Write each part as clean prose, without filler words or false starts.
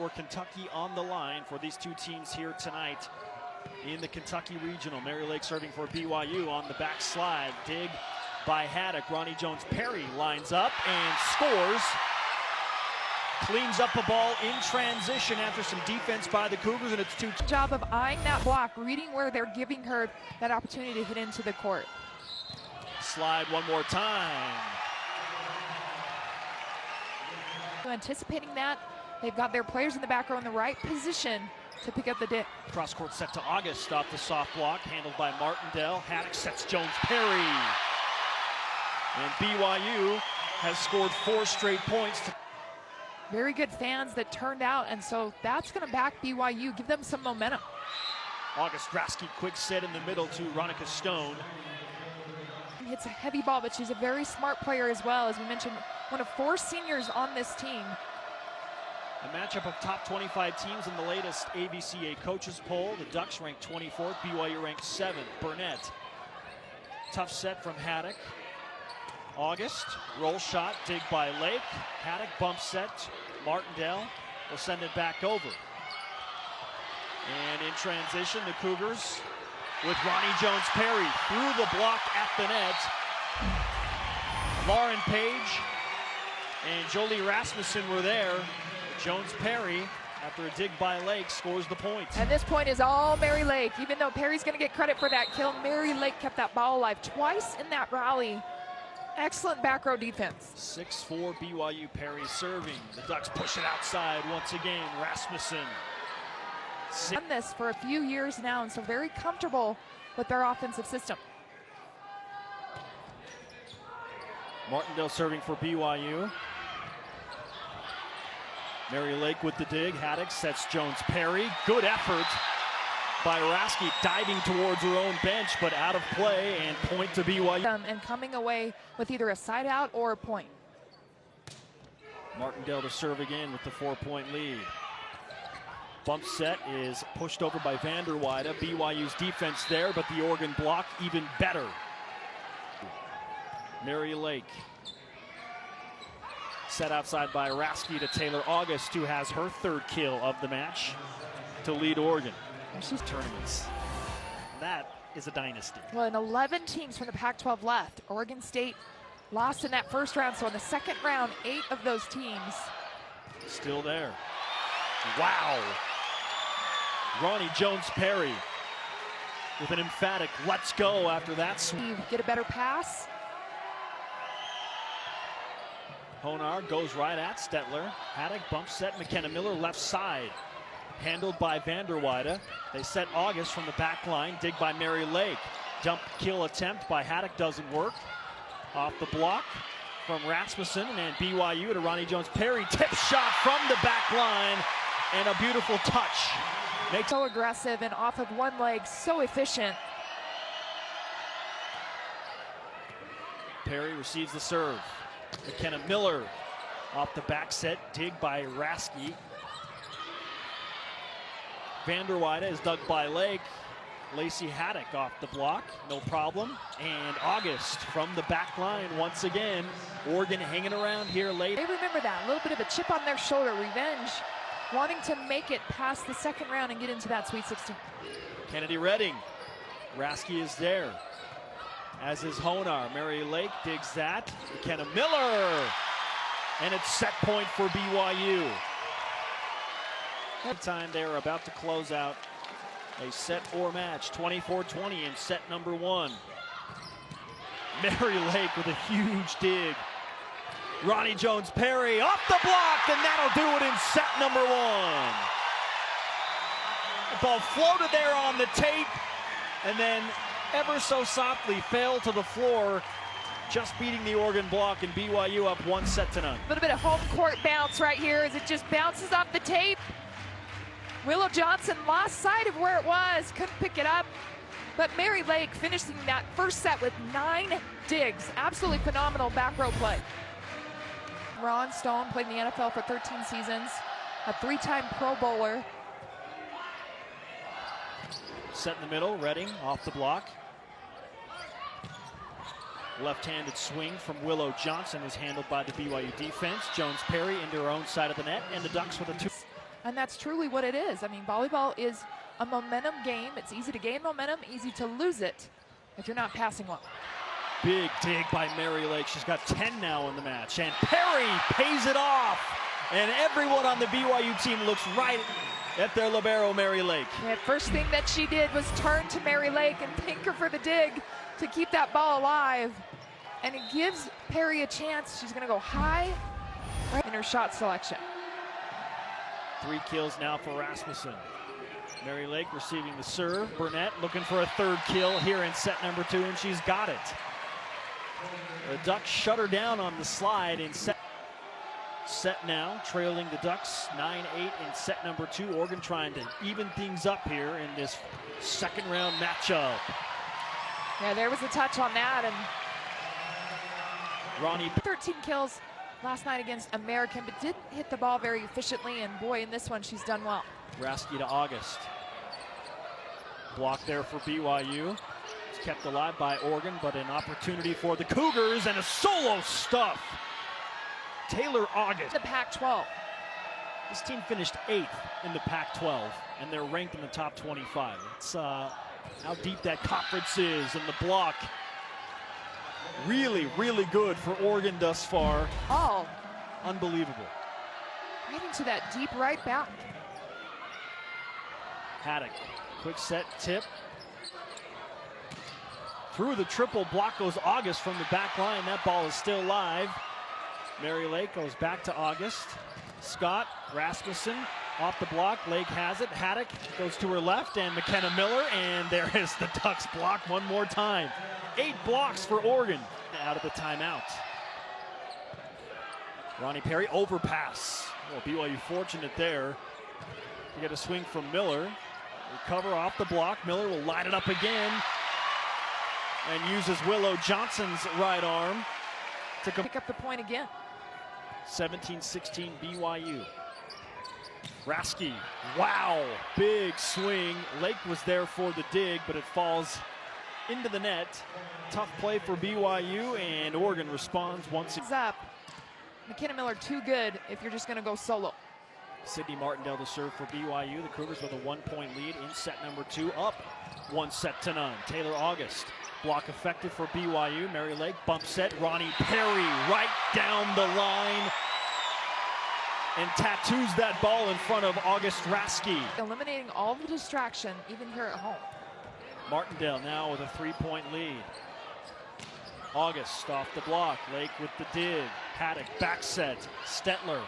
For Kentucky on the line for these two teams here tonight in the Kentucky Regional. Mary Lake serving for BYU on the backslide. Dig by Haddock. Ronnie Jones-Perry lines up and scores. Cleans up the ball in transition after some defense by the Cougars, and it's two. Job of eyeing that block, reading where they're giving her that opportunity to hit into the court. Slide one more time. Anticipating that, they've got their players in the back row in the right position to pick up the dip. Cross court set to August off the soft block, handled by Martindale. Haddock sets Jones-Perry. And BYU has scored 4 straight points. Very good fans that turned out, and so that's going to back BYU, give them some momentum. August Grasky, quick set in the middle to Ronica Stone. Hits a heavy ball, but she's a very smart player as well. As we mentioned, one of 4 seniors on this team. A matchup of top 25 teams in the latest AVCA coaches poll. The Ducks ranked 24th, BYU ranked 7th. Burnett, tough set from Haddock. August, roll shot, dig by Lake. Haddock, bump set. Martindale will send it back over. And in transition, the Cougars with Ronnie Jones-Perry through the block at the net. Lauren Page and Jolie Rasmussen were there. Jones-Perry, after a dig by Lake, scores the point. And this point is all Mary Lake. Even though Perry's going to get credit for that kill, Mary Lake kept that ball alive twice in that rally. Excellent back row defense. 6-4 BYU. Perry serving. The Ducks push it outside once again. Rasmussen. Done this for a few years now, and so very comfortable with their offensive system. Martindale serving for BYU. Mary Lake with the dig. Haddock sets Jones-Perry. Good effort by Rasky, diving towards her own bench, but out of play, and point to BYU. And coming away with either a side out or a point. Martindale to serve again with the 4-point lead. Bump set is pushed over by Vanderweide. BYU's defense there, but the Oregon block even better. Mary Lake. Set outside by Rasky to Taylor August, who has her 3rd kill of the match to lead Oregon. And she's tournaments. That is a dynasty. Well, and 11 teams from the Pac-12 left. Oregon State lost in that first round, so in the second round, 8 of those teams still there. Wow. Ronnie Jones-Perry with an emphatic let's go after that sweep. Get a better pass. Honar goes right at Stetler. Haddock bump set. McKenna Miller left side. Handled by Vanderweide. They set August from the back line. Dig by Mary Lake. Dump kill attempt by Haddock doesn't work. Off the block from Rasmussen, and BYU to Ronnie Jones-Perry. Tip shot from the back line, and a beautiful touch. Makes so aggressive and off of one leg, so efficient. Perry receives the serve. McKenna Miller off the back set. Dig by Rasky. Vanderweide is dug by Lake. Lacey Haddock off the block, no problem. And August from the back line once again. Oregon hanging around here late. They remember that, a little bit of a chip on their shoulder, revenge, wanting to make it past the second round and get into that Sweet 16. Kennedy Redding. Rasky is there, as is Honar. Mary Lake digs that. McKenna Miller. And it's set point for BYU. Time they are about to close out a set or match. 24-20 in set number 1. Mary Lake with a huge dig. Ronnie Jones-Perry off the block, and that'll do it in set number 1. The ball floated there on the tape, and then ever so softly fell to the floor, just beating the Oregon block, and BYU up 1-0. A little bit of home court bounce right here as it just bounces off the tape. Willow Johnson lost sight of where it was, couldn't pick it up. But Mary Lake finishing that first set with 9 digs. Absolutely phenomenal back row play. Ron Stone played in the NFL for 13 seasons, a 3-time Pro Bowler. Set in the middle, Redding off the block. Left-handed swing from Willow Johnson is handled by the BYU defense. Jones-Perry into her own side of the net, and the Ducks with a 2. And that's truly what it is. I mean, volleyball is a momentum game. It's easy to gain momentum, easy to lose it if you're not passing well. Big dig by Mary Lake. She's got 10 now in the match. And Perry pays it off. And everyone on the BYU team looks right at their libero, Mary Lake. Yeah, first thing that she did was turn to Mary Lake and thank her for the dig to keep that ball alive. And it gives Perry a chance. She's going to go high right in her shot selection. 3 kills now for Rasmussen. Mary Lake receiving the serve. Burnett looking for a 3rd kill here in set number 2, and she's got it. The Ducks shut her down on the slide in set now, trailing the Ducks 9-8 in set number 2. Oregon trying to even things up here in this second round matchup. Yeah, there was a touch on that, and Ronnie 13 kills last night against American, but didn't hit the ball very efficiently, and boy, in this one she's done well. Rasky to August. Block there for BYU. It's kept alive by Oregon, but an opportunity for the Cougars and a solo stuff. Taylor August. The Pac-12. This team finished 8th in the Pac-12, and they're ranked in the top 25. It's how deep that conference is, and the block really, really good for Oregon thus far. Oh, unbelievable. right into that deep right back. Haddock, quick set tip. Through the triple block goes August from the back line. That ball is still live. Mary Lake goes back to August. Scott, Rasmussen, off the block. Lake has it. Haddock goes to her left, and McKenna Miller, and there is the Ducks block one more time. 8 blocks for Oregon out of the timeout. Ronnie Perry, overpass. Well, BYU fortunate there. You get a swing from Miller. Recover off the block. Miller will line it up again and uses Willow Johnson's right arm to pick up the point again. 17-16 BYU. Rasky, wow, big swing. Lake was there for the dig, but it falls into the net. Tough play for BYU, and Oregon responds once again. Up. McKenna Miller too good if you're just going to go solo. Sydney Martindale to serve for BYU. The Cougars with a 1-point lead in set number 2, up 1-0. Taylor August, block effective for BYU. Mary Lake, bump set. Ronnie Perry right down the line and tattoos that ball in front of August Rasky. Eliminating all the distraction, even here at home. Martindale now with a 3-point lead. August off the block. Lake with the dig. Haddock back set. Stettler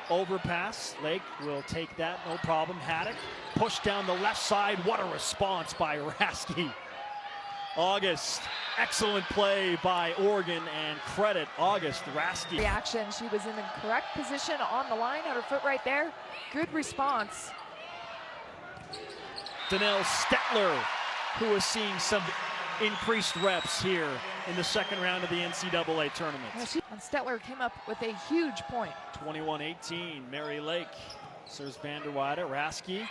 overpass. Lake will take that, no problem. Haddock push down the left side. What a response by Rasky. August, excellent play by Oregon, and credit August Rasky. Reaction, she was in the correct position on the line, had her foot right there. Good response. Danelle Stettler, who is seeing some increased reps here in the second round of the NCAA tournament. Yeah, and Stettler came up with a huge point. 21-18, Mary Lake serves Vanderweide. Rasky,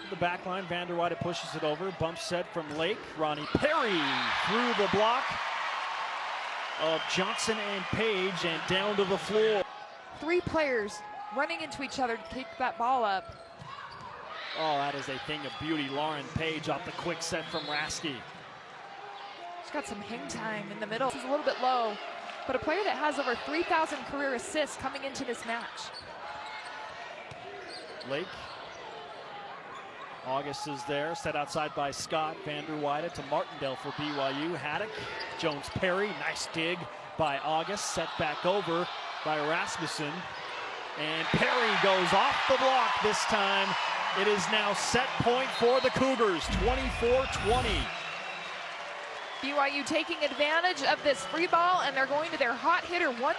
the back line. Vanderweide pushes it over. Bump set from Lake. Ronnie Perry through the block of Johnson and Page and down to the floor. 3 players running into each other to kick that ball up. Oh, that is a thing of beauty. Lauren Page off the quick set from Rasky. She's got some hang time in the middle. She's a little bit low, but a player that has over 3,000 career assists coming into this match. Lake. August is there, set outside by Scott. Vanderweide to Martindale for BYU. Haddock, Jones Perry, nice dig by August, set back over by Rasmussen. And Perry goes off the block this time. It is now set point for the Cougars, 24-20. BYU taking advantage of this free ball, and they're going to their hot hitter one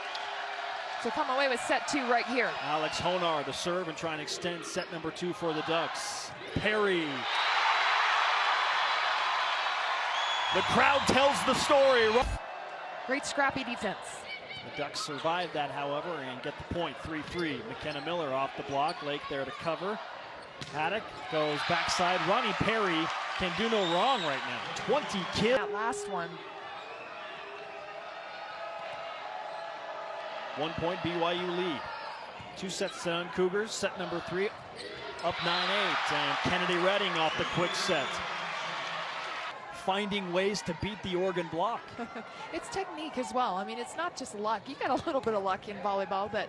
to come away with set 2 right here. Alex Honar to serve and try and extend set number 2 for the Ducks. Perry. The crowd tells the story. Great scrappy defense. The Ducks survive that, however, and get the point, 3-3. McKenna Miller off the block. Lake there to cover. Haddock goes backside. Ronnie Perry can do no wrong right now. 20 kills. That last one. 1 point BYU lead. 2 sets done, Cougars. Set number 3, up 9-8, and Kennedy Redding off the quick set. Finding ways to beat the Oregon block. It's technique as well. I mean, it's not just luck. You got a little bit of luck in volleyball, but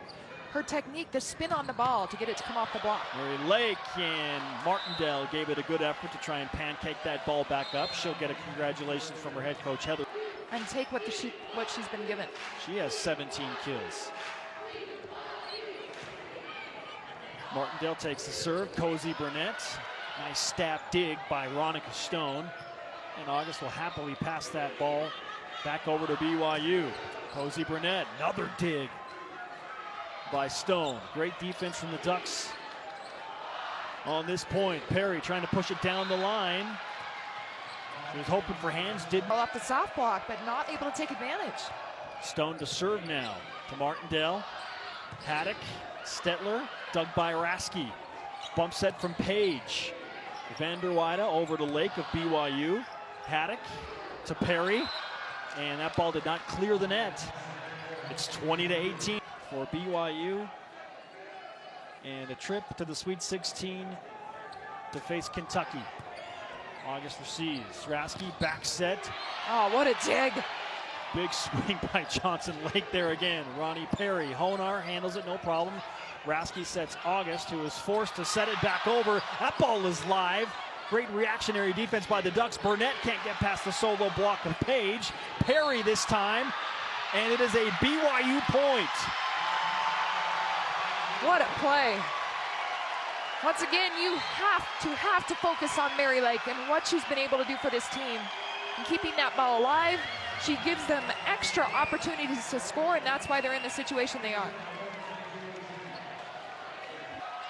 her technique, the spin on the ball to get it to come off the block. Mary Lake and Martindale gave it a good effort to try and pancake that ball back up. She'll get a congratulations from her head coach, Heather. And take what she's been given. She has 17 kills. Martindale takes the serve. Cozy Burnett. Nice stab dig by Ronica Stone. And August will happily pass that ball back over to BYU. Cozy Burnett, another dig by Stone. Great defense from the Ducks on this point. Perry trying to push it down the line. She was hoping for hands, didn't. Off the soft block, but not able to take advantage. Stone to serve now to Martindale. Haddock, Stetler, dug by Rasky. Bump set from Page. Vanderweide over to Lake of BYU. Haddock to Perry, and that ball did not clear the net. It's 20-18 for BYU, and a trip to the Sweet 16 to face Kentucky. August receives. Rasky back set. Oh, what a dig. Big swing by Johnson Lake there again. Ronnie Perry. Honar handles it, no problem. Rasky sets August, who is forced to set it back over. That ball is live. Great reactionary defense by the Ducks. Burnett can't get past the solo block of Page. Perry this time, and it is a BYU point. What a play. Once again, you have to focus on Mary Lake and what she's been able to do for this team. And keeping that ball alive, she gives them extra opportunities to score, and that's why they're in the situation they are.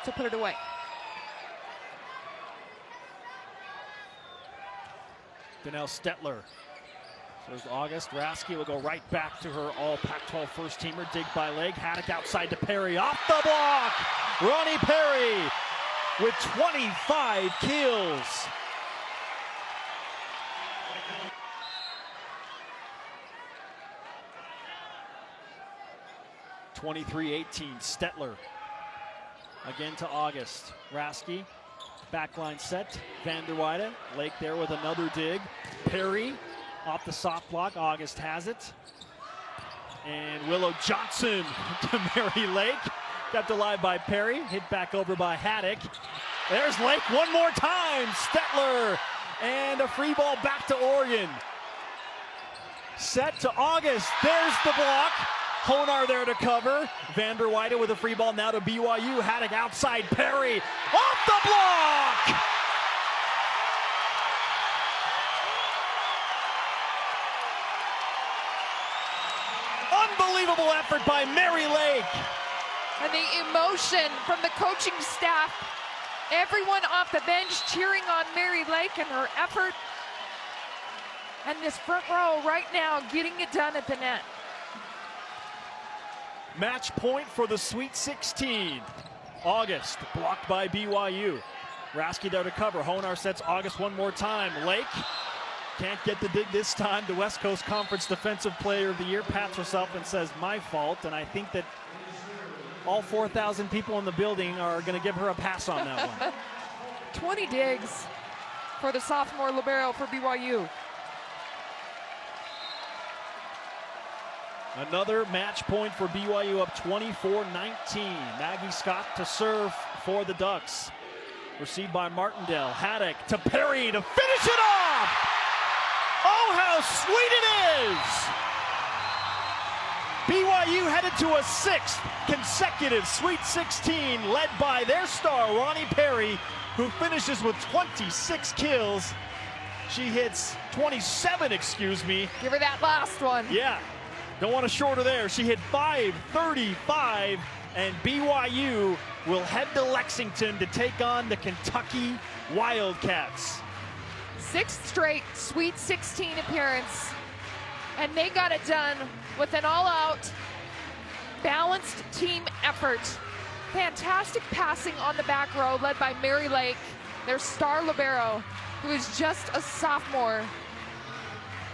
So put it away. Donnell Stetler. There's August. Rasky will go right back to her all Pac-12 first teamer. Dig by leg. Haddock outside to Perry. Off the block! Ronnie Perry with 25 kills. (23-18). Stetler again to August. Rasky. Backline set. Vanderweide. Lake there with another dig. Perry off the soft block. August has it. And Willow Johnson to Mary Lake. Kept alive by Perry. Hit back over by Haddock. There's Lake one more time. Stetler. And a free ball back to Oregon. Set to August. There's the block. Honar there to cover. Vanderweide with a free ball now to BYU. Haddock outside. Perry off the block! Unbelievable effort by Mary Lake. And the emotion from the coaching staff. Everyone off the bench cheering on Mary Lake and her effort. And this front row right now getting it done at the net. Match point for the Sweet 16. August blocked by BYU. Rasky there to cover. Honar sets August one more time. Lake can't get the dig this time. The West Coast Conference Defensive Player of the Year pats herself and says, my fault. And I think that all 4,000 people in the building are going to give her a pass on that one. 20 digs for the sophomore libero for BYU. Another match point for BYU, up 24-19. Maggie Scott to serve for the Ducks. Received by Martindale. Haddock to Perry to finish it off! Oh, how sweet it is! BYU headed to a 6th consecutive Sweet 16, led by their star, Ronnie Perry, who finishes with 26 kills. She hits 27, excuse me. Give her that last one. Yeah. Don't want to short her there. She hit 535, and BYU will head to Lexington to take on the Kentucky Wildcats. 6th straight Sweet 16 appearance, and they got it done with an all-out, balanced team effort. Fantastic passing on the back row, led by Mary Lake, their star libero, who is just a sophomore.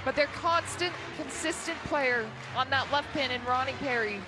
But their constant, consistent player on that left pin in Ronnie Perry